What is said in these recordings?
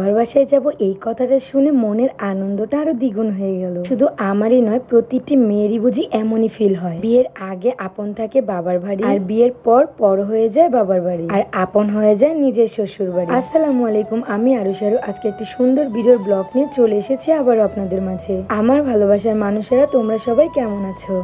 বাবার বাসায় যাব এই কথাটা শুনে মনের আনন্দটা আরো দ্বিগুণ হয়ে গেল। শুধু আমারই নয়, প্রতিটি মেয়েরই বুঝি এমনই ফিল হয়। বিয়ের আগে আপন থাকে বাবার বাড়ি, আর বিয়ের পর পর হয়ে যায় বাবার বাড়ি, আর আপন হয়ে যায় নিজের শ্বশুর বাড়ি। আসসালামু আলাইকুম, আমি আরুশারু। আজকে একটি সুন্দর ভিডিওর ব্লগ নিয়ে চলে এসেছি আবার আপনাদের মাঝে। আমার ভালোবাসার মানুষেরা, তোমরা সবাই কেমন আছো?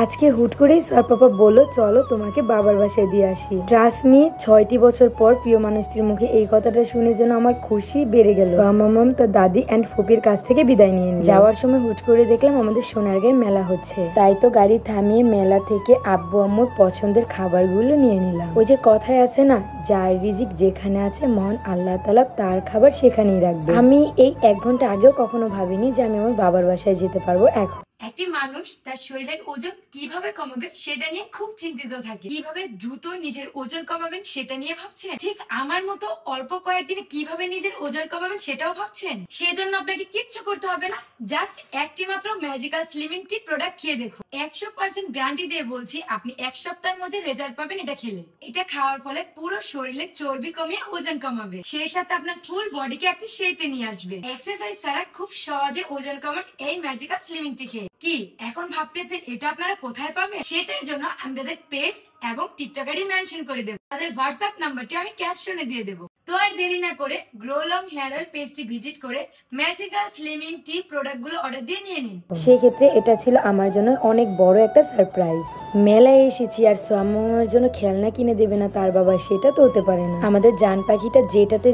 আজকে হুট করেই স্যার পাপা বললো চলো তোমাকে বাবার বাসায় দিয়ে আসি। ট্রাস্ট মি, 6টি বছর পর প্রিয় মানুষটির মুখে এই কথাটা শুনে যেন আমার খুশি বেড়ে গেল। মামাম তার দাদি অ্যান্ড ফুপির কাছ থেকে বিদায় নিয়ে যাওয়ার সময় হুট করে দেখলাম আমাদের সোনারগাঁয়ে মেলা হচ্ছে। তাই তো গাড়ি থামিয়ে মেলা থেকে আব্বু আম্মুর পছন্দের খাবারগুলো নিয়ে নিলাম। ওই যে কথায় আছে না, যার রিজিক যেখানে আছে মহান আল্লাহ তাআলা তার খাবার সেখানেই রাখবে। আমি এই 1 ঘন্টা আগেও কখনো ভাবিনি যে আমি আমার বাবার বাসায় যেতে পারবো। এখন একটি মানুষ তার শরীরের ওজন কিভাবে কমাবে সেটা নিয়ে খুব চিন্তিত থাকে। কিভাবে দ্রুত নিজের ওজন কমাবেন সেটা নিয়ে ভাবছেন। ঠিক আমার মতো অল্প কয়েকদিনে কিভাবে নিজের ওজন কমাবেন সেটাও ভাবছেন। সেজন্য আপনাকে কিচ্ছু করতে হবে না, জাস্ট একটি মাত্র ম্যাজিক্যাল স্লিমিং টি প্রোডাক্ট খেয়ে দেখুন। 100% গ্যারান্টি দিয়ে বলছি, আপনি 1 সপ্তাহের মধ্যে রেজাল্ট পাবেন এটা খেলে। এটা খাওয়ার ফলে পুরো শরীরের চর্বি কমিয়ে ওজন কমাবে, সেই সাথে আপনার ফুল বডিকে একটি শেপে নিয়ে আসবে। এক্সারসাইজ ছাড়া খুব সহজে ওজন কমান এই ম্যাজিক্যাল স্লিমিং টি খেয়ে। কি এখন ভাবতেছেন এটা আপনারা কোথায় পাবেন? সেটার জন্য আমাদের পেজ এবং টিকটকারই মেনশন করে দেব। তাদের হোয়াটসঅ্যাপ নাম্বারটি আমি ক্যাপশনে দিয়ে দেবো। তো আর দেরি না করে গ্রো লং হেয়ার অয়েল পেজটি ভিজিট করে ম্যাজিক্যাল স্লিমিং টি প্রোডাক্ট গুলো অর্ডার দিয়ে নিয়ে নিন। সেক্ষেত্রে এটা ছিল আমার জন্য অনেক বড় একটা সারপ্রাইজ। মেলায় এসেছি আর আমার জন্য খেলনা কিনে দেবে না তার বাবা, সেটা তো হতে পারে না। আমাদের জান পাখিটা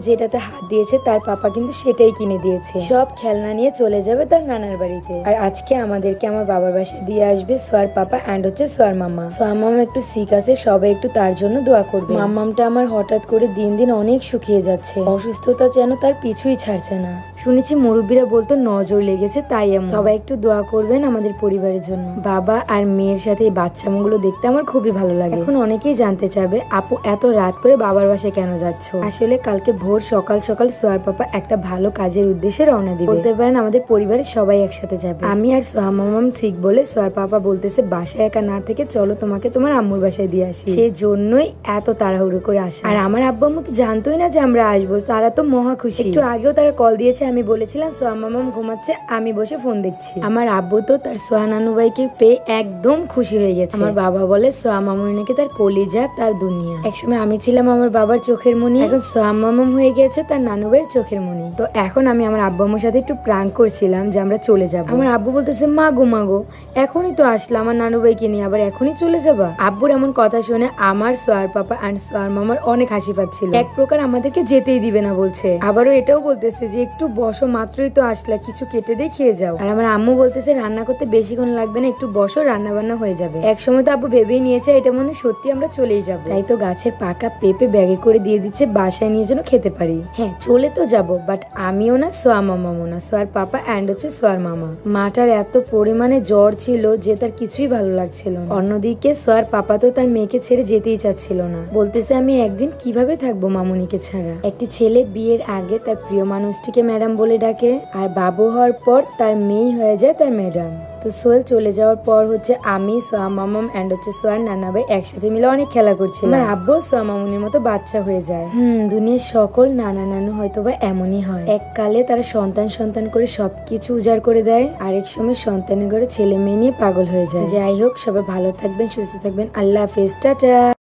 যেটাতে হাত দিয়েছে তার পাপা কিন্তু সেটাই কিনে দিয়েছে। সব খেলনা নিয়ে চলে যাবে তার নানার বাড়িতে। আর আজকে আমাদেরকে আমার বাবার বাসায় দিয়ে আসবে সোয়ার পাপা অ্যান্ড হচ্ছে সোয়ার মামা। সোয়ার মামা একটু সিক আছে, সবাই একটু তার জন্য দোয়া করবে। মাম্মামটা আমার হঠাৎ করে দিন দিন অনেক শুকিয়ে যাচ্ছে, অসুস্থতা যেন তার পিছুই ছাড়ছে না। শুনেছি মুরব্বীরা বলতো নজর লেগেছে, তাই এমন। সবাই একটু দোয়া করবেন আমাদের পরিবারের জন্য। বাবা আর মেয়ের সাথে এই বাচ্চাগুলো দেখতে আমার খুবই ভালো লাগে। এখন অনেকেই জানতে চাবে আপু এত রাত করে বাবার বাসায় কেন যাচ্ছ? আসলে কালকে ভোর সকাল সকাল সোয়ার পাপা একটা ভালো কাজের উদ্দেশ্যে রওনা দিবে। বলতে পারেন আমাদের পরিবারের সবাই একসাথে যাবে। আমি আর সোহামাম সিক বলে সোয়ার পাপা বলতেছে বাসায় একা না থেকে চলো তোমাকে তোমার আম্মুর বাসায় দিয়ে আসি। সেই জন্যই এত তাড়াহুড়ো করে আসা। আর আমার আব্বু আম্মু তো জানতোই না যে আমরা আসবো, তারা তো মহা খুশি। একটু আগেও তারা কল দিয়েছে, আমি বলেছিলাম সোহামাম ঘুমাচ্ছে, আমি বসে ফোন দেখছি। আমার আব্বু তো তার সোহা নানু ভাইকে পেয়ে একদম খুশি হয়ে গেছে। আমার বাবা বলে সোহা মামুর নাকি তার কলিজা, তার দুনিয়া। একসময় আমি ছিলাম আমার বাবার চোখের মনি, এখন সোহা মামাম হয়ে গেছে তার নানু ভাইয়ের চোখের মনি। তো এখন আমি আমার আব্বু আম্মুর সাথে একটু প্রাঙ্ক করছিলাম যে আমরা চলে যাবো। আমার আব্বু বলতেছে মাগো এখনই তো আসলাম আমার নানু ভাইকে নিয়ে, আবার এখনই চলে যাবা? আব্বুর এমন কথা শুনে আমার সোয়ার পাপা অ্যান্ড সোয়ার মামার অনেক হাসি পাচ্ছিল। এক প্রকার আমাদেরকে যেতেই দিবে না বলছে। আবারও এটাও বলতেছে যে একটু বসো, মাত্রই তো আসলা, কিছু কেটে দিয়ে খেয়ে যাও। আর আমার আম্মু বলতেছে রান্না করতে বেশিক্ষণ লাগবে না, একটু বসো, রান্না বান্না হয়ে যাবে। এক সময় তো আব্বু ভেবেই নিয়েছে এটা মনে সত্যি আমরা চলেই যাবো। তাই তো গাছের পাকা পেঁপে ব্যাগে করে দিয়ে দিচ্ছে বাসায় নিয়ে যেন খেতে পারি। হ্যাঁ চলে তো যাবো, বাট আমিও না, সোয়া মামামও না, সোয়ার পাপা অ্যান্ড হচ্ছে সোয়ার মামা। মাটার এত পরিমাণে জ্বর ছিল যে তার কিছুই ভালো লাগছিল না। অন্যদিকে সোয়ার পাপা তো তার মেয়েকে ছেড়ে যেতেই চাচ্ছিল না, বলতেছে আমি একদিন কিভাবে থাকবো মামুনিকে ছাড়া। একটি ছেলে বিয়ের আগে তার প্রিয় মানুষটিকে ম্যাডাম বলে ডাকে, আর বাবু হওয়ার পর তার মেয়ে হয়ে যায় তার ম্যাডাম। তো সোহেল চলে যাওয়ার পর হচ্ছে আমি, সোয়া মামাম অ্যান্ড হচ্ছে সোয়ার নানা ভাই একসাথে মিলে অনেক খেলা করছিলাম। আমার আব্বু সোয়া মামুনির মতো বাচ্চা হয়ে যায়। দুনিয়ার সকল নানা নানু হয়তো বা এমনই হয়, এককালে তারা সন্তান করে সবকিছু উজাড় করে দেয়, আরেক সময় সন্তানের ঘরে ছেলে মেয়ে নিয়ে পাগল হয়ে যায়। যাই হোক, সবাই ভালো থাকবেন, সুস্থ থাকবেন, আল্লাহ হাফেজ, টাটা।